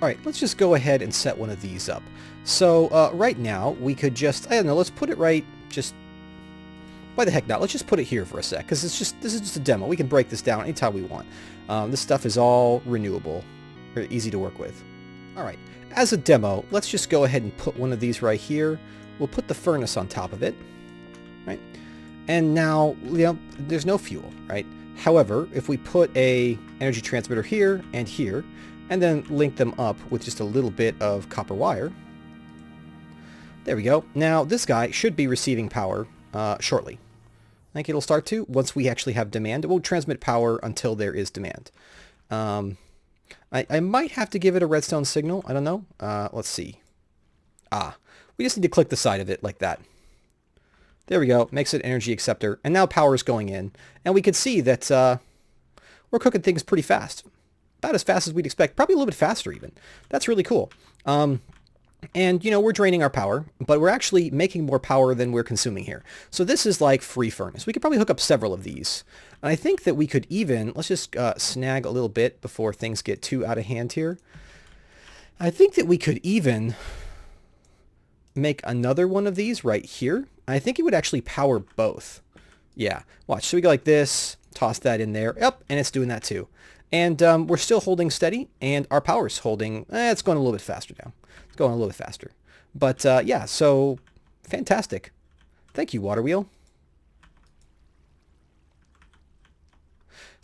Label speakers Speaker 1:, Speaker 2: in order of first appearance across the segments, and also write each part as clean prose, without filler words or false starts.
Speaker 1: Alright, let's just go ahead and set one of these up. So right now, we could just, I don't know, let's put it right, just, why the heck not? Let's just put it here for a sec, because this is just a demo. We can break this down anytime we want. This stuff is all renewable, very easy to work with. Alright, as a demo, let's just go ahead and put one of these right here. We'll put the furnace on top of it, right? And now, you know, there's no fuel, right? However, if we put a energy transmitter here, and then link them up with just a little bit of copper wire, there we go. Now, this guy should be receiving power shortly. I think it'll start to once we actually have demand. It won't transmit power until there is demand. I might have to give it a redstone signal. I don't know. Let's see. We just need to click the side of it like that. There we go. Makes it energy acceptor. And now power is going in. And we can see that we're cooking things pretty fast. About as fast as we'd expect. Probably a little bit faster even. That's really cool. And, you know, we're draining our power, but we're actually making more power than we're consuming here. So this is like free furnace. We could probably hook up several of these. And I think that we could even, let's just snag a little bit before things get too out of hand here. I think that we could even make another one of these right here. I think it would actually power both. Yeah, watch. So we go like this, toss that in there. Yep, and it's doing that too. And we're still holding steady, and our power's holding, it's going a little bit faster now. It's going a little bit faster. But yeah, so fantastic. Thank you, water wheel.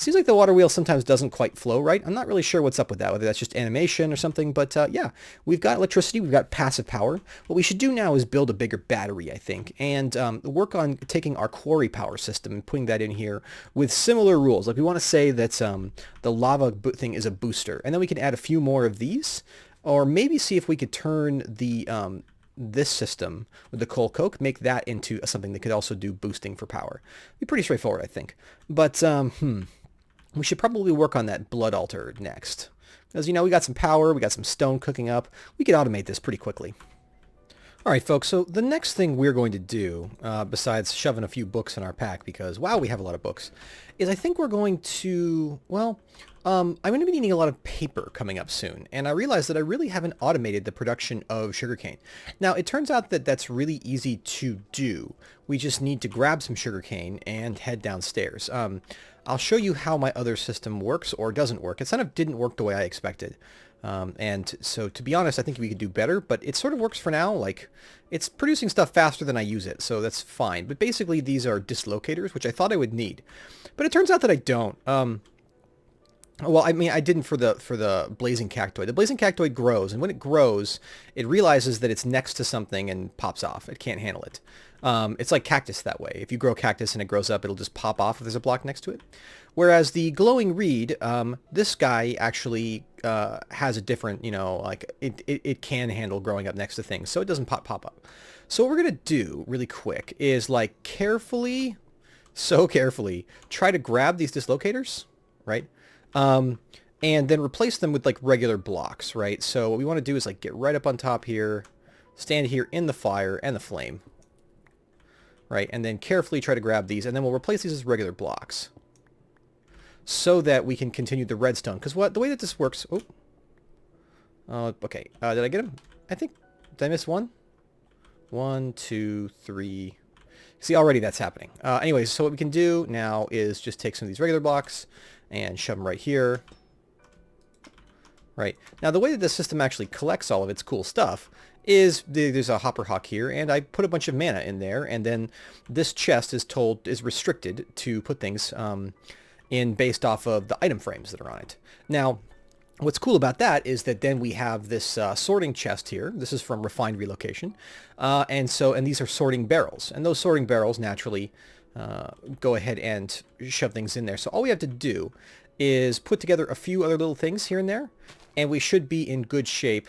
Speaker 1: Seems like the water wheel sometimes doesn't quite flow right. I'm not really sure what's up with that, whether that's just animation or something. But yeah, we've got electricity, we've got passive power. What we should do now is build a bigger battery, I think, and work on taking our quarry power system and putting that in here with similar rules. Like we want to say that the lava thing is a booster, and then we can add a few more of these, or maybe see if we could turn the this system with the coal coke, make that into something that could also do boosting for power. Be pretty straightforward, I think. But we should probably work on that blood altar next. Because, you know, we got some power, we got some stone cooking up. We could automate this pretty quickly. All right, folks, so the next thing we're going to do, besides shoving a few books in our pack, because, wow, we have a lot of books, is I think we're going to, well, I'm going to be needing a lot of paper coming up soon, and I realized that I really haven't automated the production of sugarcane. Now, it turns out that that's really easy to do. We just need to grab some sugarcane and head downstairs. I'll show you how my other system works or doesn't work. It kind of didn't work the way I expected. And so, to be honest, I think we could do better, but it sort of works for now. Like, it's producing stuff faster than I use it, so that's fine. But basically, these are dislocators, which I thought I would need. But it turns out that I don't. Well, I mean, I didn't for the blazing cactoid. The blazing cactoid grows, and when it grows, it realizes that it's next to something and pops off. It can't handle it. It's like cactus that way. If you grow cactus and it grows up, it'll just pop off if there's a block next to it. Whereas the glowing reed, this guy actually has a different, you know, like it can handle growing up next to things, so it doesn't pop up. So what we're gonna do really quick is like carefully, so carefully, try to grab these dislocators, right? And then replace them with like regular blocks, right? So what we want to do is like get right up on top here, stand here in the fire and the flame, right? And then carefully try to grab these, and then we'll replace these as regular blocks so that we can continue the redstone. Because the way that this works, okay, did I get him? I think, did I miss one? 1, 2, 3. See, already that's happening. Anyways, so what we can do now is just take some of these regular blocks and shove them right here. Right. Now, the way that the system actually collects all of its cool stuff is there's a hopper hock here, and I put a bunch of mana in there, and then this chest is restricted to put things in based off of the item frames that are on it. Now, what's cool about that is that then we have this sorting chest here. This is from Refined Relocation. And these are sorting barrels. And those sorting barrels naturally go ahead and shove things in there. So all we have to do is put together a few other little things here and there, and we should be in good shape.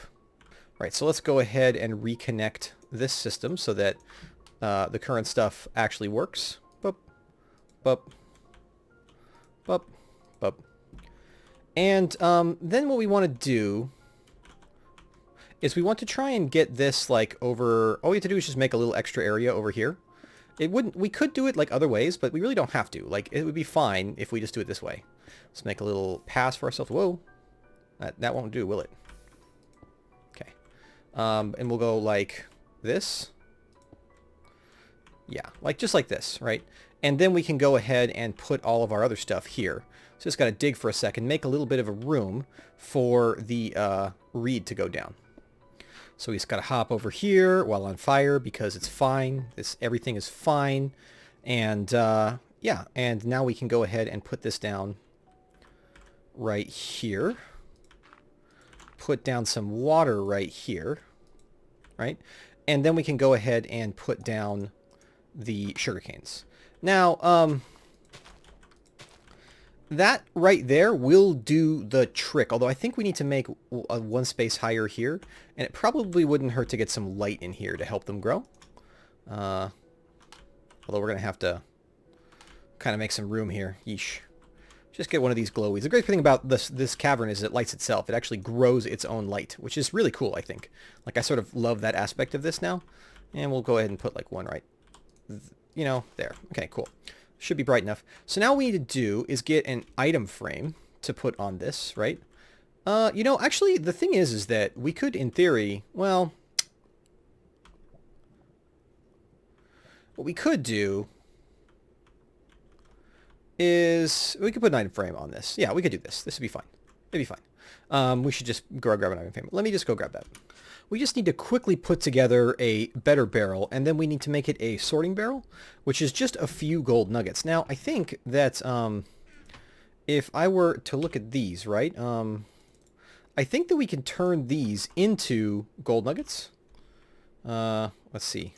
Speaker 1: Right, so let's go ahead and reconnect this system so that the current stuff actually works. Boop, boop, boop, boop. And then what we want to do is we want to try and get this like over, all we have to do is just make a little extra area over here. We could do it like other ways, but we really don't have to. Like, it would be fine if we just do it this way. Let's make a little pass for ourselves. Whoa. That won't do, will it? And we'll go like this. Yeah, like just like this, right? And then we can go ahead and put all of our other stuff here. So just got to dig for a second, make a little bit of a room for the reed to go down. So we just got to hop over here while on fire because it's fine. Everything is fine. And yeah, and now we can go ahead and put this down right here. Put down some water right here, right? And then we can go ahead and put down the sugar canes. Now, that right there will do the trick, although I think we need to make one space higher here, and it probably wouldn't hurt to get some light in here to help them grow. Although we're going to have to kind of make some room here. Yeesh. Just get one of these glowies. The great thing about this cavern is it lights itself. It actually grows its own light, which is really cool, I think. Like, I sort of love that aspect of this now. And we'll go ahead and put, like, one right, you know, there. Okay, cool. Should be bright enough. So now what we need to do is get an item frame to put on this, right? You know, actually, the thing is that we could, in theory, well, what we could do is we could put an item frame on this. Yeah, we could do this. This would be fine. It'd be fine. We should just go grab an item frame. Let me just go grab that. We just need to quickly put together a better barrel, and then we need to make it a sorting barrel, which is just a few gold nuggets. Now, I think that if I were to look at these, right, I think that we can turn these into gold nuggets. Let's see.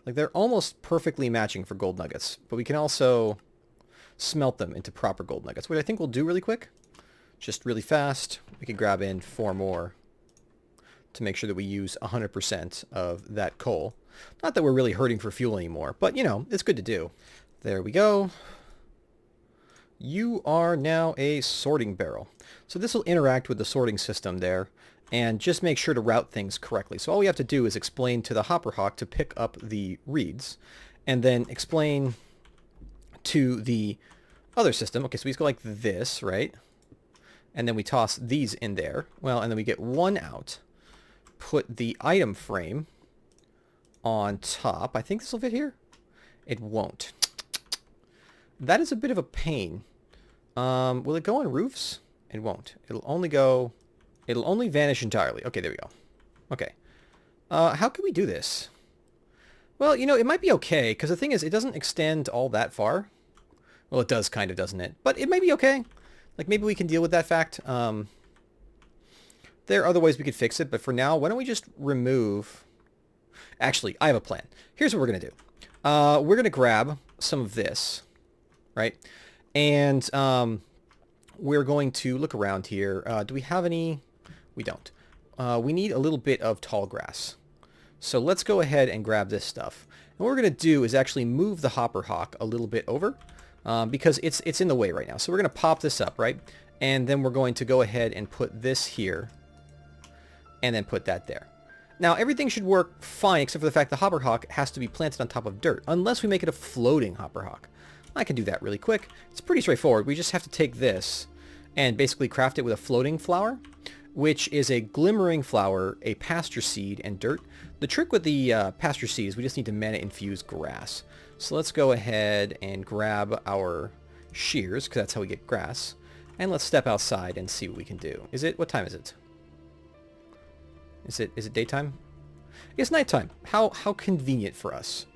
Speaker 1: Like, they're almost perfectly matching for gold nuggets, but we can also smelt them into proper gold nuggets, which I think we'll do really quick. Just really fast. We could grab in 4 more to make sure that we use 100% of that coal. Not that we're really hurting for fuel anymore, but, you know, it's good to do. There we go. You are now a sorting barrel. So this will interact with the sorting system there, and just make sure to route things correctly. So all we have to do is explain to the hopper hawk to pick up the reeds, and then explain to the other system. Okay, so we just go like this, right? And then we toss these in there. Well, and then we get one out. Put the item frame on top. I think this will fit here. It won't. That is a bit of a pain. Will it go on roofs? It won't. It'll only vanish entirely. Okay, there we go. Okay. How can we do this? Well, you know, it might be okay, because the thing is, it doesn't extend all that far. Well, it does kind of, doesn't it? But it might be okay. Like, maybe we can deal with that fact. There are other ways we could fix it, but for now, why don't we just remove... Actually, I have a plan. Here's what we're going to do. We're going to grab some of this, right? And we're going to look around here. Do we have any? We don't. We need a little bit of tall grass. So let's go ahead and grab this stuff. And what we're going to do is actually move the hopper hawk a little bit over because it's in the way right now. So we're going to pop this up, right? And then we're going to go ahead and put this here and then put that there. Now, everything should work fine except for the fact the hopper hawk has to be planted on top of dirt, unless we make it a floating hopper hawk. I can do that really quick. It's pretty straightforward. We just have to take this and basically craft it with a floating flower, which is a glimmering flower, a pasture seed, and dirt. The trick with the pasture seed is we just need to mana-infuse grass. So let's go ahead and grab our shears, because that's how we get grass. And let's step outside and see what we can do. What time is it? Is it daytime? It's nighttime. How convenient for us.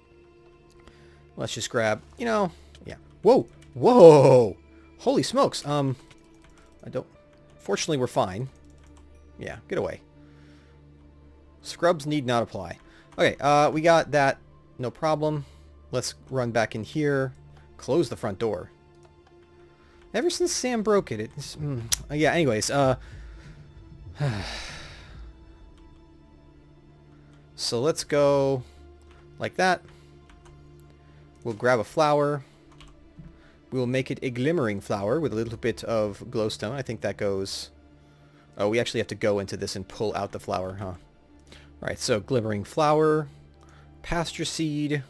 Speaker 1: Let's just grab, you know, yeah. Whoa! Whoa! Holy smokes. Fortunately, we're fine. Yeah, get away. Scrubs need not apply. Okay, we got that. No problem. Let's run back in here. Close the front door. Ever since Sam broke it, it's... yeah, anyways, so let's go like that. We'll grab a flower. We'll make it a glimmering flower with a little bit of glowstone. I think that goes... Oh, we actually have to go into this and pull out the flower, huh? Alright, so glimmering flower, pasture seed,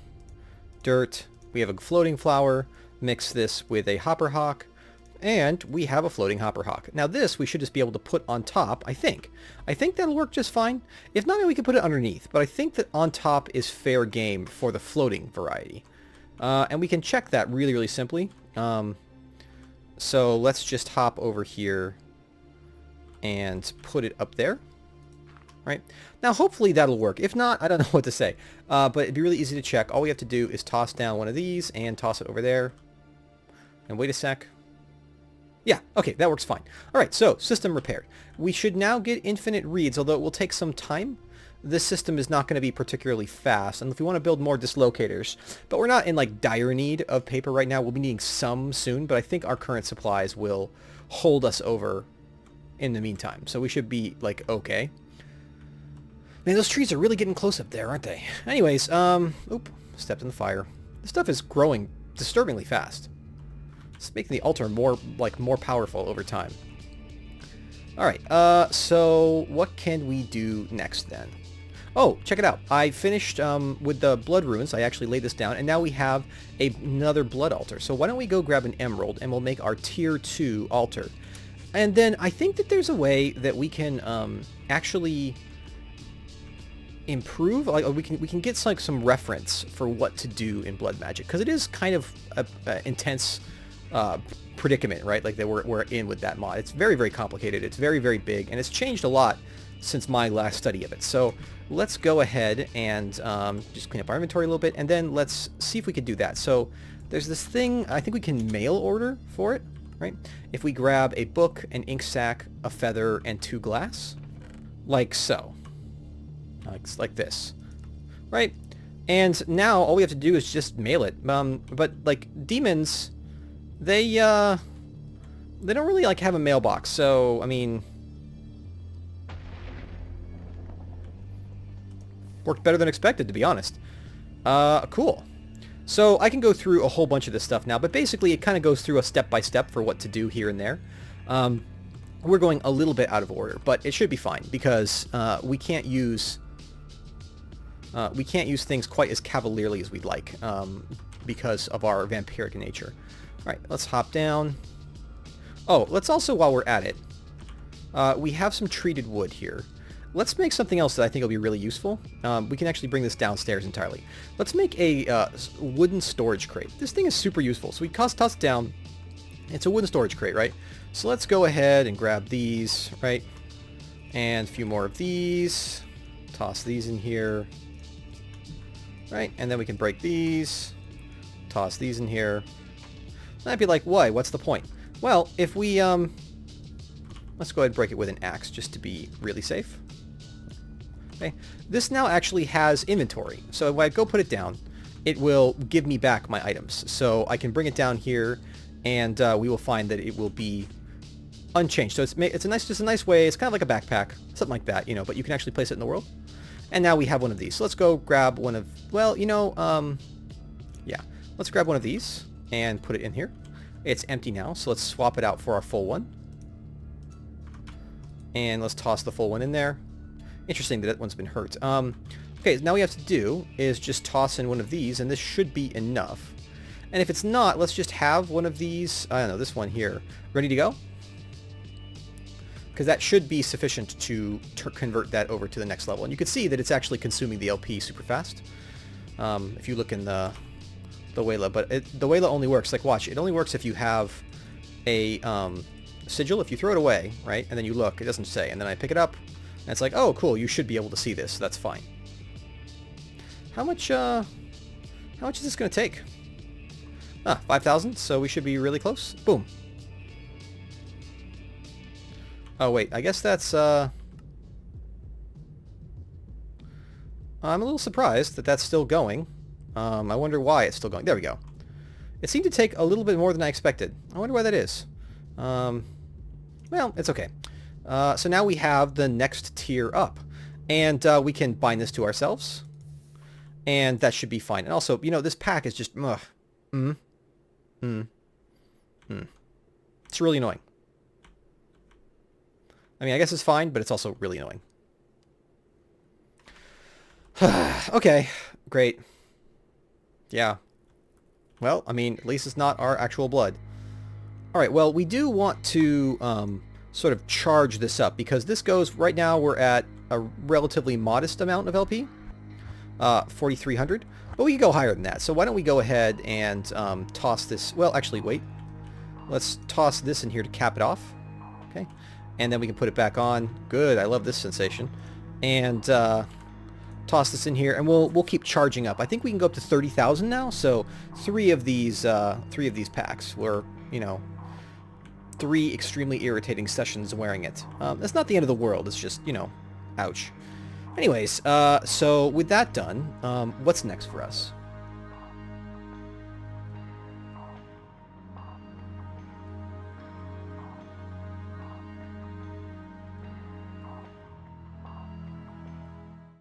Speaker 1: dirt. We have a floating flower. Mix this with a hopper hawk. And we have a floating hopper hawk. Now this we should just be able to put on top, I think. I think that'll work just fine. If not, maybe we can put it underneath. But I think that on top is fair game for the floating variety. And we can check that really, really simply. So let's just hop over here and put it up there. Right? Now hopefully that'll work. If not, I don't know what to say. But it'd be really easy to check. All we have to do is toss down one of these and toss it over there. And wait a sec. Yeah, okay, that works fine. All right, so system repaired. We should now get infinite reeds, although it will take some time. This system is not going to be particularly fast, and if we want to build more dislocators, but we're not in like dire need of paper right now. We'll be needing some soon, but I think our current supplies will hold us over in the meantime. So we should be like okay. Man, those trees are really getting close up there, aren't they? Anyways, oop, stepped in the fire. This stuff is growing disturbingly fast. It's making the altar more powerful over time. All right, so what can we do next then? Oh, check it out. I finished with the blood runes. I actually laid this down, and now we have another blood altar. So why don't we go grab an emerald, and we'll make our tier 2 altar. And then I think that there's a way that we can actually improve, like we can get like some reference for what to do in blood magic, because it is kind of a intense predicament, right? Like that we're in with that mod. It's very, very complicated. It's very, very big, and it's changed a lot since my last study of it. So let's go ahead and just clean up our inventory a little bit, and then let's see if we can do that. So there's this thing, I think we can mail order for it, right? If we grab a book, an ink sac, a feather, and 2 glass, like so. Like this, right? And now all we have to do is just mail it. But like demons, they don't really like have a mailbox. So I mean, worked better than expected, to be honest. Cool. So I can go through a whole bunch of this stuff now, but basically it kind of goes through a step-by-step for what to do here and there. We're going a little bit out of order, but it should be fine because we can't use things quite as cavalierly as we'd like because of our vampiric nature. All right, let's hop down. Oh, let's also, while we're at it, we have some treated wood here. Let's make something else that I think will be really useful. We can actually bring this downstairs entirely. Let's make a wooden storage crate. This thing is super useful. So we toss it down. It's a wooden storage crate, right? So let's go ahead and grab these, right? And a few more of these. Toss these in here. Right? And then we can break these. Toss these in here. I'd be like, why? What's the point? Well, if we, let's go ahead and break it with an axe just to be really safe. Okay. This now actually has inventory. So if I go put it down, it will give me back my items. So I can bring it down here, and we will find that it will be unchanged. So it's a nice way. It's kind of like a backpack, something like that, you know. But you can actually place it in the world. And now we have one of these. So let's go grab one of. Well, you know, yeah. Let's grab one of these and put it in here. It's empty now, so let's swap it out for our full one. And let's toss the full one in there. Interesting that one's been hurt. Okay, now what we have to do is just toss in one of these, and this should be enough. And if it's not, let's just have one of these, I don't know, this one here, ready to go. Because that should be sufficient to convert that over to the next level. And you can see that it's actually consuming the LP super fast. If you look in the Wayla, but the Wayla only works, like watch, it only works if you have a sigil. If you throw it away, right, and then you look, it doesn't say, and then I pick it up, and it's like, oh, cool, you should be able to see this, so that's fine. How much is this going to take? 5,000, so we should be really close. Boom. Oh, wait, I guess that's, I'm a little surprised that that's still going. I wonder why it's still going. There we go. It seemed to take a little bit more than I expected. I wonder why that is. Well, it's okay. So now we have the next tier up. And we can bind this to ourselves. And that should be fine. And also, you know, this pack is just... It's really annoying. I mean, I guess it's fine, but it's also really annoying. Okay, great. Yeah. Well, I mean, at least it's not our actual blood. All right, well, we do want to sort of charge this up because this goes, right now we're at a relatively modest amount of LP, 4,300, but we can go higher than that. So why don't we go ahead and toss this, well, actually, wait. Let's toss this in here to cap it off, okay? And then we can put it back on. Good, I love this sensation. And toss this in here, and we'll keep charging up. I think we can go up to 30,000 now, so three of these packs were, you know, 3 extremely irritating sessions wearing it. That's not the end of the world, it's just, you know, ouch. Anyways, so with that done, what's next for us?